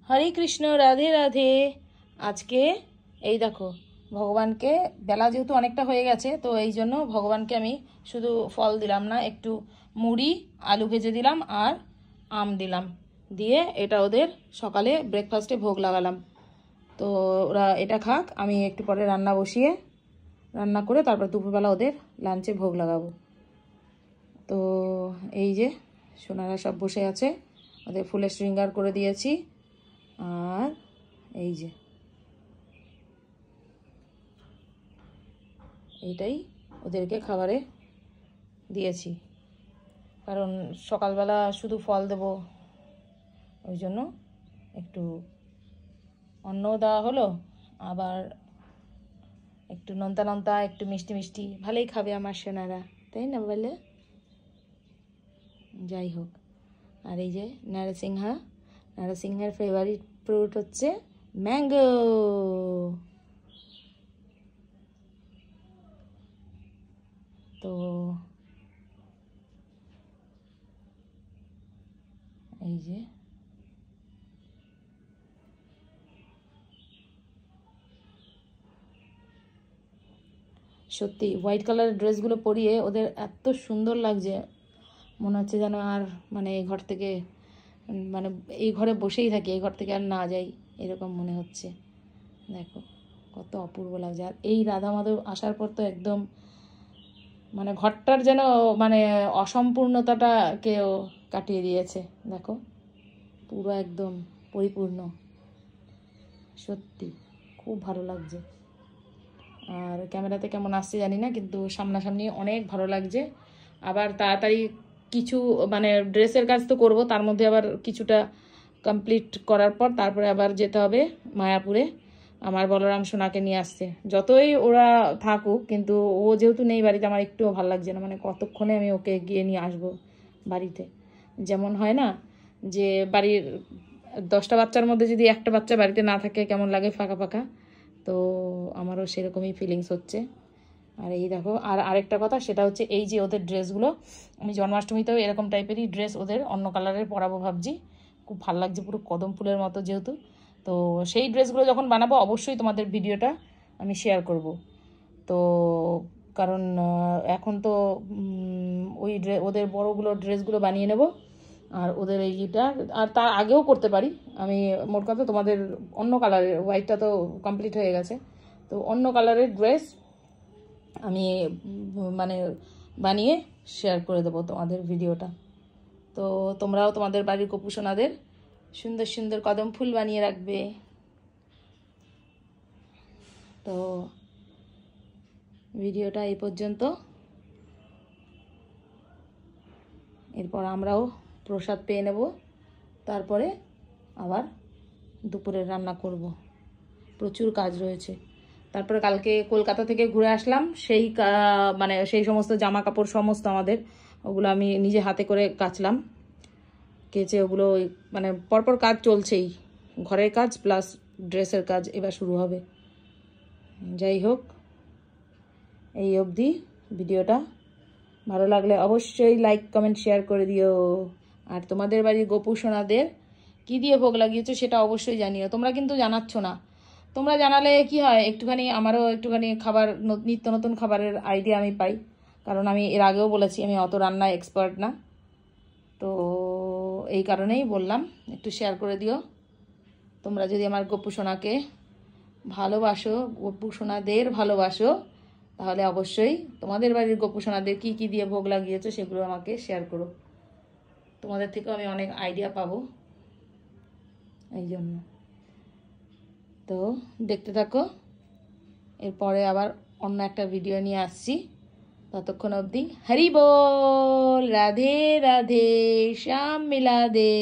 হরে কৃষ্ণ, রাধে রাধে। আজকে এই দেখো, ভগবানকে বেলা যেহেতু অনেকটা হয়ে গেছে, তো এই জন্য ভগবানকে আমি শুধু ফল দিলাম না, একটু মুড়ি আলু ভেজে দিলাম আর আম দিলাম, দিয়ে এটা ওদের সকালে ব্রেকফাস্টে ভোগ লাগালাম। তো ওরা এটা খাক, আমি একটু পরে রান্না করে তারপর দুপুরবেলা ওদের লাঞ্চে ভোগ লাগাবো। তো এই যে সোনারা সব বসে আছে, ওদের ফুলের শৃঙ্গার করে দিয়েছি। আর এই যে এইটাই ওদেরকে খাবারে দিয়েছি, কারণ সকালবেলা শুধু ফল দেব, ওই জন্য একটু অন্নও দেওয়া হলো, আবার একটু নোনতা নোনতা একটু মিষ্টি মিষ্টি ভালোই খাবে আমার সোনারা, তাই না বলে? যাই হোক, আর এই যে নারসিংহের ফেভারিট ফ্রুট হচ্ছে ম্যাঙ্গো। তো এই যে সত্যি হোয়াইট কালারের ড্রেসগুলো পরিয়ে ওদের এত সুন্দর লাগছে, মনে হচ্ছে যেন আর মানে এই ঘর থেকে মানে এই ঘরে বসেই থাকি, এই ঘর থেকে আর না যাই, এরকম মনে হচ্ছে। দেখো কত অপূর্ব লাগছে। আর এই রাধা মাধব আসার পর তো একদম মানে ঘরটার যেন মানে অসম্পূর্ণতাটাকেও কাটিয়ে দিয়েছে। দেখো পুরো একদম পরিপূর্ণ, সত্যি খুব ভালো লাগছে। আর ক্যামেরাতে কেমন আসছে জানি না, কিন্তু সামনাসামনি অনেক ভালো লাগছে। আবার তাড়াতাড়ি কিছু মানে ড্রেসের কাজ তো করব, তার মধ্যে আবার কিছুটা কমপ্লিট করার পর তারপরে আবার যেতে হবে মায়াপুরে, আমার বলরাম সোনাকে নিয়ে আসছে। যতই ওরা থাকুক, কিন্তু ও যেহেতু নেই বাড়িতে, আমার একটুও ভালো লাগছে না, মানে কতক্ষণে আমি ওকে গিয়ে নিয়ে আসবো বাড়িতে। যেমন হয় না যে বাড়ির 10টা বাচ্চার মধ্যে যদি একটা বাচ্চা বাড়িতে না থাকে কেমন লাগে, ফাঁকা ফাঁকা, তো আমারও সেরকমই ফিলিংস হচ্ছে। আর এই দেখো, আর আরেকটা কথা, সেটা হচ্ছে এই যে ওদের ড্রেসগুলো, আমি জন্মাষ্টমীতেও এরকম টাইপেরই ড্রেস ওদের অন্য কালারের পরাবো ভাবছি, খুব ভালো লাগছে, পুরো কদম ফুলের মতো যেহেতু। তো সেই ড্রেসগুলো যখন বানাবো অবশ্যই তোমাদের ভিডিওটা আমি শেয়ার করব। তো কারণ এখন তো ওই ওদের বড়গুলো ড্রেসগুলো বানিয়ে নেব, আর ওদের এইটা আর তার আগেও করতে পারি আমি। মোট কথা তোমাদের অন্য কালারের, হোয়াইটটা তো কমপ্লিট হয়ে গেছে, তো অন্য কালারের ড্রেস আমি মানে বানিয়ে শেয়ার করে দেবো তোমাদের ভিডিওটা। তো তোমরাও তোমাদের বাড়ির গোপুসোনাদের সুন্দর সুন্দর কদম ফুল বানিয়ে রাখবে। তো ভিডিওটা এই পর্যন্ত, এরপর আমরাও প্রসাদ পেয়ে নেব, তারপরে আবার দুপুরে রান্না করব, প্রচুর কাজ রয়েছে। তারপরে কালকে কলকাতা থেকে ঘুরে আসলাম, মানে সেই সমস্ত জামা কাপড় সমস্ত আমাদের, ওগুলো আমি নিজে হাতে করে কাচলাম, কেচে ওগুলো মানে পরপর কাজ চলছেই, ঘরের কাজ প্লাস ড্রেসের কাজ এবার শুরু হবে। যাই হোক, এই অবধি ভিডিওটা ভালো লাগলে অবশ্যই লাইক কমেন্ট শেয়ার করে দিও। আর তোমাদের বাড়ির গোপুসোনাদের কী দিয়ে ভোগ লাগিয়েছো সেটা অবশ্যই জানিও। তোমরা কিন্তু জানাচ্ছ না, তোমরা জানালে কি হয়, একটুখানি আমারও একটুখানি খাবার, নিত্য নতুন খাবারের আইডিয়া আমি পাই, কারণ আমি এর আগেও বলেছি আমি অত রান্নায় এক্সপার্ট না। তো এই কারণেই বললাম একটু শেয়ার করে দিও। তোমরা যদি আমার গোপুসোনাকে ভালোবাসো, গোপুসোনাদের ভালোবাসো, তাহলে অবশ্যই তোমাদের বাড়ির গোপুসোনাদের কী কী দিয়ে ভোগ লাগিয়েছো সেগুলো আমাকে শেয়ার করো, তোমাদের থেকেও আমি অনেক আইডিয়া পাবো এই জন্য। তো দেখতে থাকো, এরপরে আবার অন্য একটা ভিডিও নিয়ে আসছি, ততক্ষণ অবধি হরি বল, রাধে রাধে, শ্যাম মিলা দে।